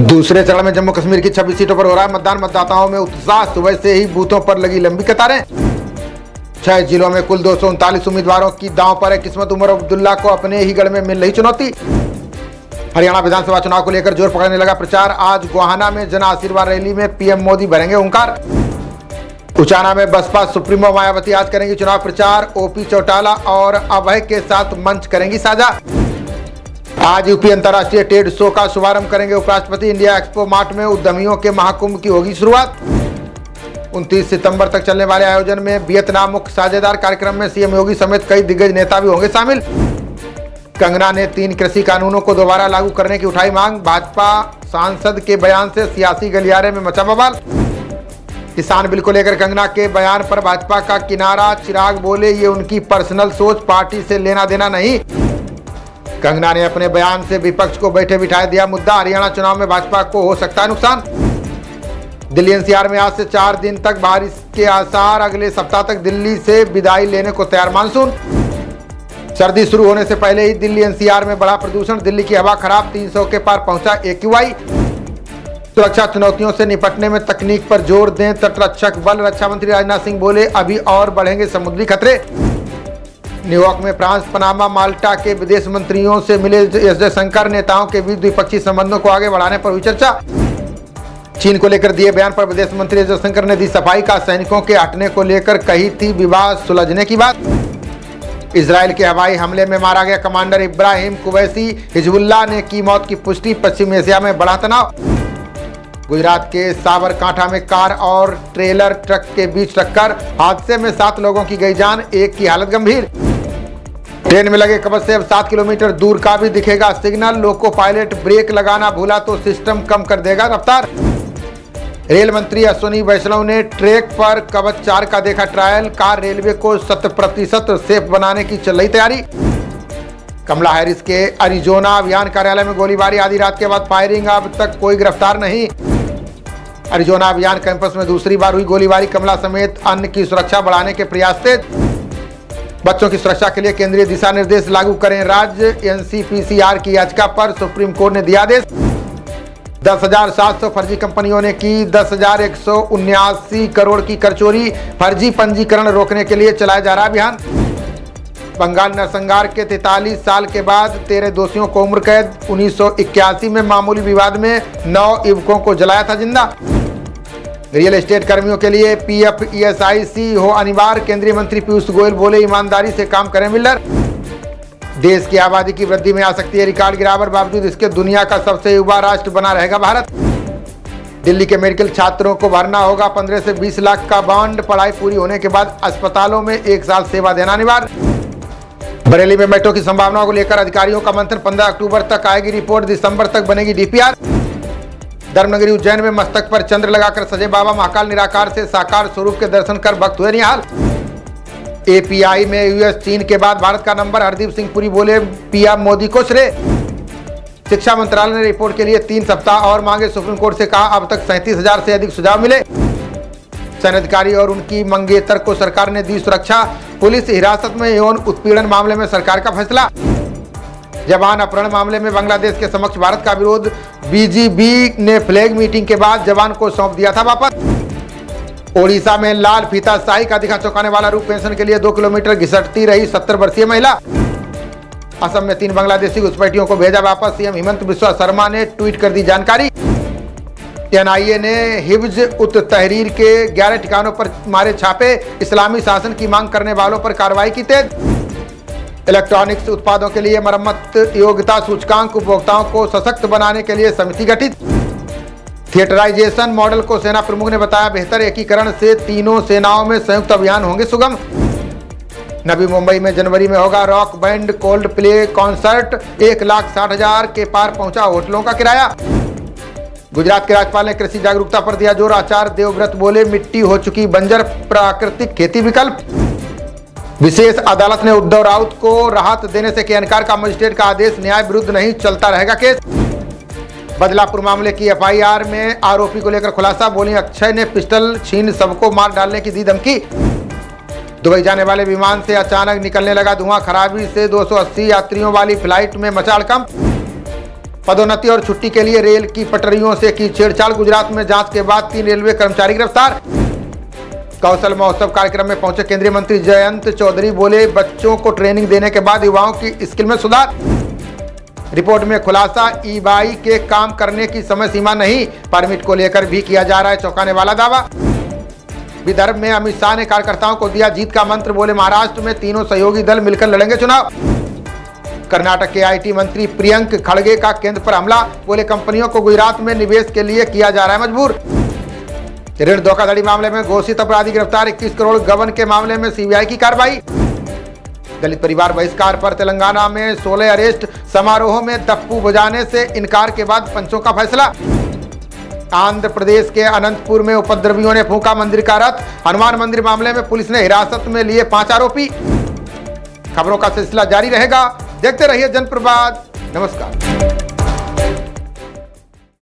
दूसरे चरण में जम्मू कश्मीर की 26 सीटों पर हो रहा है मतदान। मतदाताओं में उत्साह, सुबह से ही बूथों पर लगी लंबी कतारें। 6 जिलों में कुल 239 उम्मीदवारों की दांव पर है किस्मत। उमर अब्दुल्ला को अपने ही गढ़ में मिल रही चुनौती। हरियाणा विधानसभा चुनाव को लेकर जोर पकड़ने लगा प्रचार। आज गोहाना में जन आशीर्वाद रैली में पीएम मोदी भरेंगे ओंकार। उचाना में बसपा सुप्रीमो मायावती आज करेंगी चुनाव प्रचार। ओपी चौटाला और अभय के साथ मंच करेंगी साझा। आज यूपी अंतर्राष्ट्रीय ट्रेड शो का शुभारंभ करेंगे उपराष्ट्रपति। इंडिया एक्सपो मार्ट में उद्यमियों के महाकुंभ की होगी शुरुआत। 29 सितंबर तक चलने वाले आयोजन में वियतनाम मुख्य साझेदार। कार्यक्रम में सीएम योगी समेत कई दिग्गज नेता भी होंगे शामिल। कंगना ने 3 कृषि कानूनों को दोबारा लागू करने की उठाई मांग। भाजपा सांसद के बयान से सियासी गलियारे में मचा बवाल। किसान बिल को लेकर कंगना के बयान पर भाजपा का किनारा। चिराग बोले ये उनकी पर्सनल सोच, पार्टी से लेना देना नहीं। कंगना ने अपने बयान से विपक्ष को बैठे बिठाए दिया मुद्दा। हरियाणा चुनाव में भाजपा को हो सकता है नुकसान। दिल्ली एनसीआर में आज से 4 दिन तक बारिश के आसार। अगले सप्ताह तक दिल्ली से विदाई लेने को तैयार मानसून। सर्दी शुरू होने से पहले ही दिल्ली एनसीआर में बढ़ा प्रदूषण। दिल्ली की हवा खराब, 300 के पार पहुंचा AQI। सुरक्षा चुनौतियों से निपटने में तकनीक पर जोर दें तटरक्षक बल। रक्षा मंत्री राजनाथ सिंह बोले अभी और बढ़ेंगे समुद्री खतरे। न्यूयॉर्क में फ्रांस, पनामा, माल्टा के विदेश मंत्रियों से मिले एस जयशंकर। नेताओं के बीच द्विपक्षीय संबंधों को आगे बढ़ाने पर हुई चर्चा। चीन को लेकर दिए बयान पर विदेश मंत्री एस जयशंकर ने दी सफाई का। सैनिकों के हटने को लेकर कही थी विवाद सुलझने की बात। इजराइल के हवाई हमले में मारा गया कमांडर इब्राहिम कुवैसी। हिजबुल्लाह ने की मौत की पुष्टि। पश्चिम एशिया में बढ़ा तनाव। गुजरात के साबरकांठा में कार और ट्रेलर ट्रक के बीच टक्कर। हादसे में 7 लोगों की गई जान, एक की हालत गंभीर। ट्रेन में लगे कवच से अब 7 किलोमीटर दूर का भी दिखेगा सिग्नल। लोको पायलट ब्रेक लगाना भूला तो सिस्टम कम कर देगा रफ्तार। रेल मंत्री अश्विनी वैष्णव ने ट्रैक पर कवच 4 का देखा ट्रायल। कार रेलवे को 100% सेफ बनाने की चल रही तैयारी। कमला हैरिस के अरिजोना अभियान कार्यालय में गोलीबारी। आधी रात के बाद फायरिंग, अब तक कोई गिरफ्तार नहीं। अरिजोना अभियान कैंपस में दूसरी बार हुई गोलीबारी। कमला समेत अन्य की सुरक्षा बढ़ाने के प्रयास तेज। बच्चों की सुरक्षा के लिए केंद्रीय दिशा निर्देश लागू करें राज्य। NCPCR की याचिका पर सुप्रीम कोर्ट ने दिया आदेश। 10,700 फर्जी कंपनियों ने की 10,179 करोड़ की कर चोरी। फर्जी पंजीकरण रोकने के लिए चलाया जा रहा अभियान। बंगाल नरसंहार के 43 साल के बाद 13 दोषियों को उम्र कैद। 1981 में मामूली विवाद में 9 युवकों को जलाया था जिंदा। रियल एस्टेट कर्मियों के लिए PF ESIC हो अनिवार्य। केंद्रीय मंत्री पीयूष गोयल बोले ईमानदारी से काम करें बिल्डर। देश की आबादी की वृद्धि में आ सकती है रिकॉर्ड गिरावट। बावजूद इसके दुनिया का सबसे युवा राष्ट्र बना रहेगा भारत। दिल्ली के मेडिकल छात्रों को भरना होगा 15 से 20 लाख का बॉन्ड। पढ़ाई पूरी होने के बाद अस्पतालों में 1 साल सेवा देना अनिवार्य। बरेली में मेट्रो की संभावनाओं को लेकर अधिकारियों का मंथन। 15 अक्टूबर तक आएगी रिपोर्ट। दिसंबर तक बनेगी DPR। धर्मनगरी उज्जैन में मस्तक पर चंद्र लगाकर सजे बाबा महाकाल निराकार से साकार स्वरूप के दर्शन कर भक्त हुए निहाल। API में US चीन के बाद भारत का नंबर। हरदीप सिंह पुरी बोले पीएम मोदी को श्रेय। शिक्षा मंत्रालय ने रिपोर्ट के लिए 3 सप्ताह और मांगे। सुप्रीम कोर्ट से कहा अब तक 37,000 से अधिक सुझाव मिले। सैन्य अधिकारी और उनकी मंगेतर को सरकार ने दी सुरक्षा। पुलिस हिरासत में यौन उत्पीड़न मामले में सरकार का फैसला। जवान अपहरण मामले में बांग्लादेश के समक्ष भारत का विरोध। BGB ने फ्लैग मीटिंग के बाद जवान को सौंप दिया था वापस। ओडिशा में लाल फीता शाही का दिखा चौंकाने वाला रूप। पेंशन के लिए 2 किलोमीटर घिसटती रही 70 वर्षीय महिला। असम में 3 बांग्लादेशी घुसपैठियों को भेजा वापस। CM हिमंत बिस्वा शर्मा ने ट्वीट कर दी जानकारी। NIA ने हिब्ज उत तहरीर के 11 ठिकानों पर मारे छापे। इस्लामी शासन की मांग करने वालों पर कार्रवाई की तेज। इलेक्ट्रॉनिक्स उत्पादों के लिए मरम्मत योग्यता सूचकांक। उपभोक्ताओं को सशक्त बनाने के लिए समिति गठित। थिएटराइजेशन मॉडल को सेना प्रमुख ने बताया बेहतर। एकीकरण से तीनों सेनाओं में संयुक्त अभियान होंगे सुगम। नवी मुंबई में जनवरी में होगा rock band cold play concert. 1,60,000 के पार पहुंचा होटलों का किराया। गुजरात के राज्यपाल ने कृषि जागरूकता पर दिया जोर। आचार्य देवव्रत बोले मिट्टी हो चुकी बंजर, प्राकृतिक खेती विकल्प। विशेष अदालत ने उद्धव राउत को राहत देने से किया इनकार का मजिस्ट्रेट का आदेश। न्याय विरुद्ध नहीं चलता रहेगा केस। बदलापुर मामले की FIR में आरोपी को लेकर खुलासा। बोली अक्षय ने पिस्टल छीन सबको मार डालने की दी धमकी। दुबई जाने वाले विमान से अचानक निकलने लगा धुआं, खराबी से 280 यात्रियों वाली फ्लाइट में मचा हड़कंप। पदोन्नति और छुट्टी के लिए रेल की पटरियों से की छेड़छाड़, गुजरात में जांच के बाद 3 रेलवे कर्मचारी गिरफ्तार। कौशल महोत्सव कार्यक्रम में पहुंचे केंद्रीय मंत्री जयंत चौधरी, बोले बच्चों को ट्रेनिंग देने के बाद युवाओं की स्किल में सुधार। रिपोर्ट में खुलासा, ई बाइक के काम करने की समय सीमा नहीं, परमिट को लेकर भी किया जा रहा है चौंकाने वाला दावा। विदर्भ में अमित शाह ने कार्यकर्ताओं को दिया जीत का मंत्र, बोले महाराष्ट्र में तीनों सहयोगी दल मिलकर लड़ेंगे चुनाव। कर्नाटक के आईटी मंत्री प्रियंक खड़गे का केंद्र पर हमला, बोले कंपनियों को गुजरात में निवेश के लिए किया जा रहा है मजबूर। ऋण धोखाधड़ी मामले में घोषित अपराधी गिरफ्तार, 21 करोड़ गबन के मामले में सीबीआई की कार्रवाई। दलित परिवार बहिष्कार पर तेलंगाना में 16 अरेस्ट, समारोह में दप्पू बजाने से इनकार के बाद पंचों का फैसला। आंध्र प्रदेश के अनंतपुर में उपद्रवियों ने फूंका मंदिर का रथ, हनुमान मंदिर मामले में पुलिस ने हिरासत में लिए 5 आरोपी। खबरों का सिलसिला जारी रहेगा, देखते रहिए जनप्रभात। नमस्कार।